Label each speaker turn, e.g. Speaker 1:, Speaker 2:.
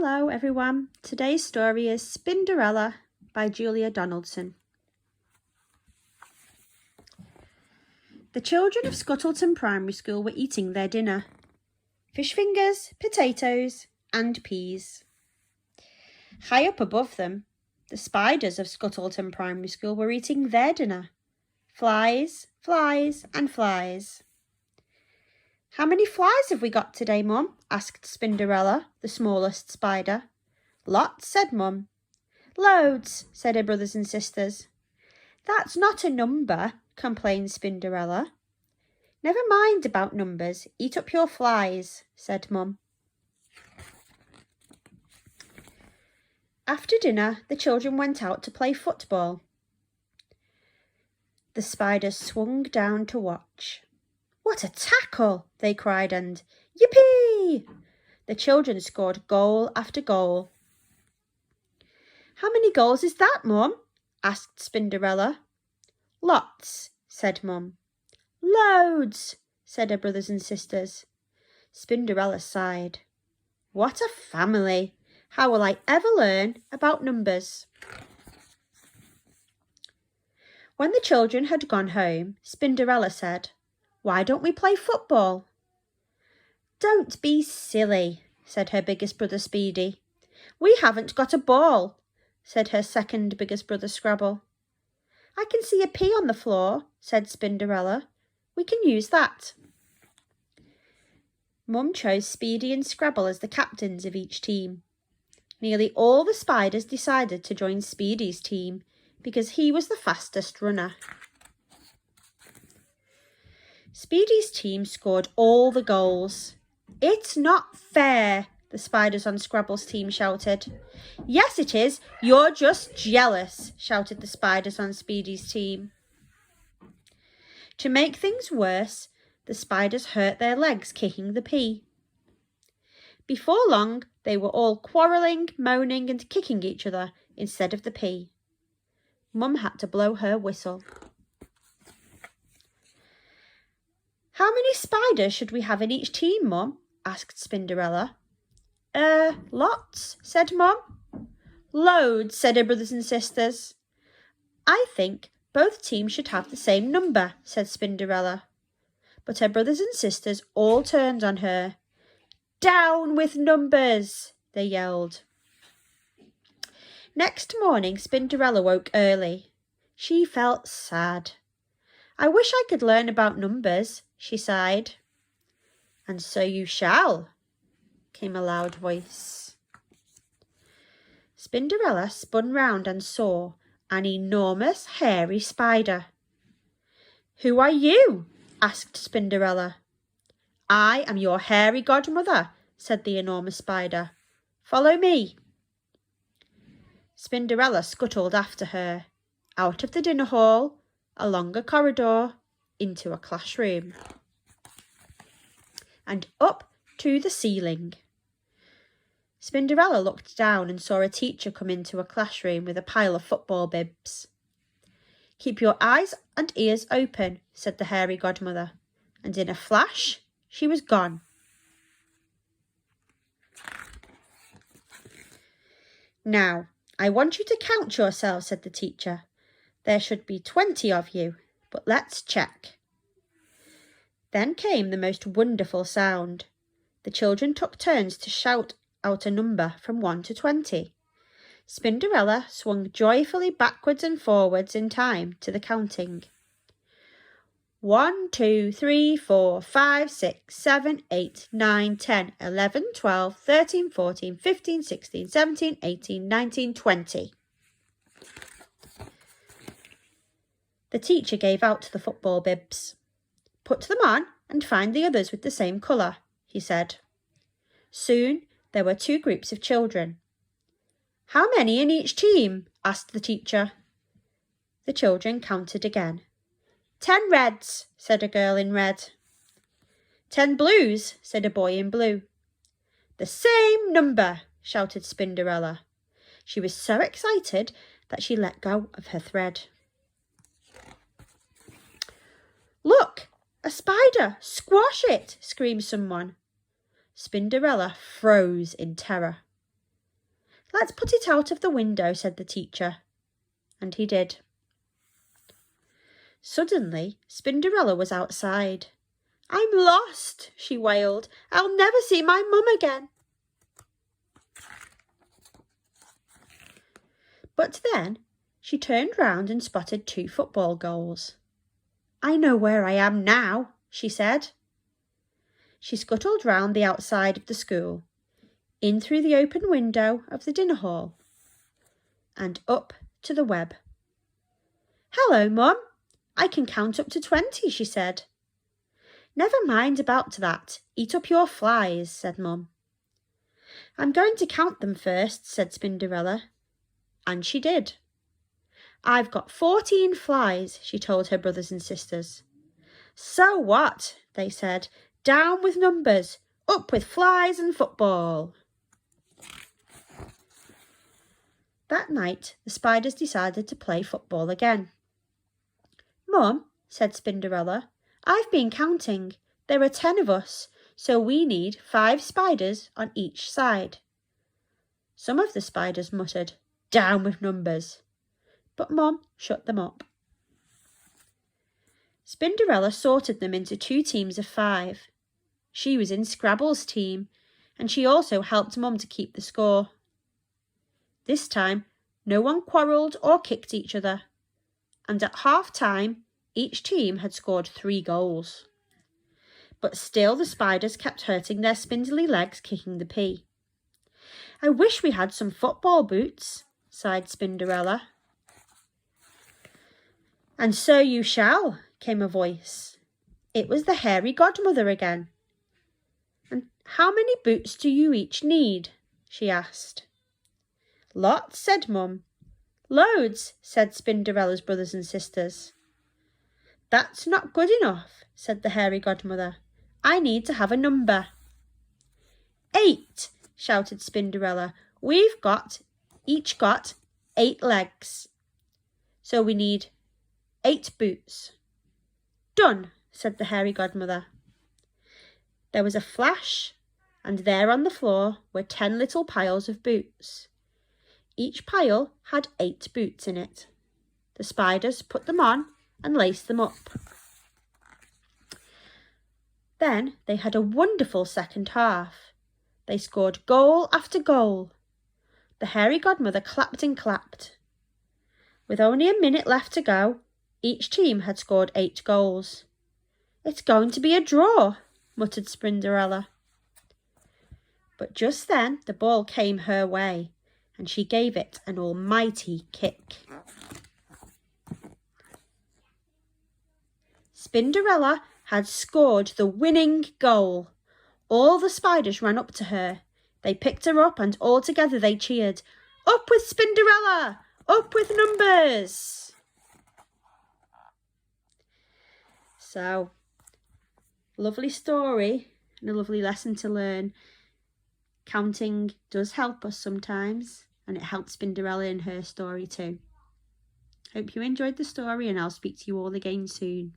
Speaker 1: Hello everyone, today's story is Spinderella by Julia Donaldson. The children of Scuttleton Primary School were eating their dinner. Fish fingers, potatoes and peas. High up above them, the spiders of Scuttleton Primary School were eating their dinner. Flies, flies and flies. "How many flies have we got today, Mum?" asked Spinderella, the smallest spider. "Lots," said Mum. "Loads," said her brothers and sisters. "That's not a number," complained Spinderella. "Never mind about numbers, eat up your flies," said Mum. After dinner, the children went out to play football. The spiders swung down to watch. "What a tackle!" they cried, and "Yippee!" The children scored goal after goal. "How many goals is that, Mum?" asked Spinderella. "Lots," said Mum. "Loads," said her brothers and sisters. Spinderella sighed. "What a family! How will I ever learn about numbers?" When the children had gone home, Spinderella said, "Why don't we play football?" "Don't be silly," said her biggest brother Speedy. "We haven't got a ball," said her second biggest brother Scrabble. "I can see a pea on the floor," said Spinderella. "We can use that." Mum chose Speedy and Scrabble as the captains of each team. Nearly all the spiders decided to join Speedy's team because he was the fastest runner. Speedy's team scored all the goals. "It's not fair," the spiders on Scrabble's team shouted. "Yes, it is. You're just jealous," shouted the spiders on Speedy's team. To make things worse, the spiders hurt their legs kicking the pea. Before long, they were all quarrelling, moaning and kicking each other instead of the pea. Mum had to blow her whistle. "How many spiders should we have in each team, Mum?" asked Spinderella. Lots," said Mum. "Loads," said her brothers and sisters. "I think both teams should have the same number," said Spinderella. But her brothers and sisters all turned on her. "Down with numbers!" they yelled. Next morning, Spinderella woke early. She felt sad. "I wish I could learn about numbers," she sighed. "And so you shall," came a loud voice. Spinderella spun round and saw an enormous hairy spider. "Who are you?" asked Spinderella. "I am your hairy godmother," said the enormous spider. "Follow me." Spinderella scuttled after her, out of the dinner hall, along a corridor, into a classroom, and up to the ceiling. Spinderella looked down and saw a teacher come into a classroom with a pile of football bibs. "Keep your eyes and ears open," said the hairy godmother, and in a flash she was gone. "Now, I want you to count yourselves," said the teacher. "There should be 20 of you, but let's check." Then came the most wonderful sound. The children took turns to shout out a number from 1 to 20. Spinderella swung joyfully backwards and forwards in time to the counting. 1, 2, 3, 4, 5, 6, 7, 8, 9, 10, 11, 12, 13, 14, 15, 16, 17, 18, 19, 20. The teacher gave out the football bibs. "Put them on and find the others with the same colour," he said. Soon there were 2 groups of children. "How many in each team?" asked the teacher. The children counted again. 10 reds, said a girl in red. 10 blues, said a boy in blue. "The same number," shouted Spinderella. She was so excited that she let go of her thread. "Look, a spider! Squash it!" screamed someone. Spinderella froze in terror. Let's put it out of the window, said the teacher. And he did. Suddenly, Spinderella was outside. I'm lost, she wailed. I'll never see my mum again. But then she turned round and spotted 2 football goals. I know where I am now, she said. She scuttled round the outside of the school, in through the open window of the dinner hall, and up to the web. Hello, Mum. I can count up to 20, she said. Never mind about that. Eat up your flies, said Mum. I'm going to count them first, said Spinderella. And she did. I've got 14 flies, she told her brothers and sisters. So what? They said. Down with numbers, up with flies and football. That night, the spiders decided to play football again. Mum, said Spinderella, I've been counting. There are 10 of us, so we need 5 spiders on each side. Some of the spiders muttered, Down with numbers. But Mum shut them up. Spinderella sorted them into 2 teams of 5. She was in Scrabble's team, and she also helped Mum to keep the score. This time, no one quarrelled or kicked each other, and at half-time, each team had scored 3 goals. But still the spiders kept hurting their spindly legs kicking the pea. I wish we had some football boots, sighed Spinderella. And so you shall, came a voice. It was the hairy godmother again. And how many boots do you each need? She asked. Lots, said Mum. Loads, said Spinderella's brothers and sisters. That's not good enough, said the hairy godmother. I need to have a number. 8, shouted Spinderella. We've each got 8 legs. So we need 8 boots. Done, said the hairy godmother. There was a flash, and there on the floor were 10 little piles of boots. Each pile had 8 boots in it. The spiders put them on and laced them up. Then they had a wonderful second half. They scored goal after goal. The hairy godmother clapped and clapped. With only a minute left to go, each team had scored 8 goals. It's going to be a draw, muttered Spinderella. But just then the ball came her way, and she gave it an almighty kick. Spinderella had scored the winning goal. All the spiders ran up to her. They picked her up and all together they cheered, Up with Spinderella! Up with numbers! So, lovely story and a lovely lesson to learn. Counting does help us sometimes, and it helped Spinderella in her story too. Hope you enjoyed the story, and I'll speak to you all again soon.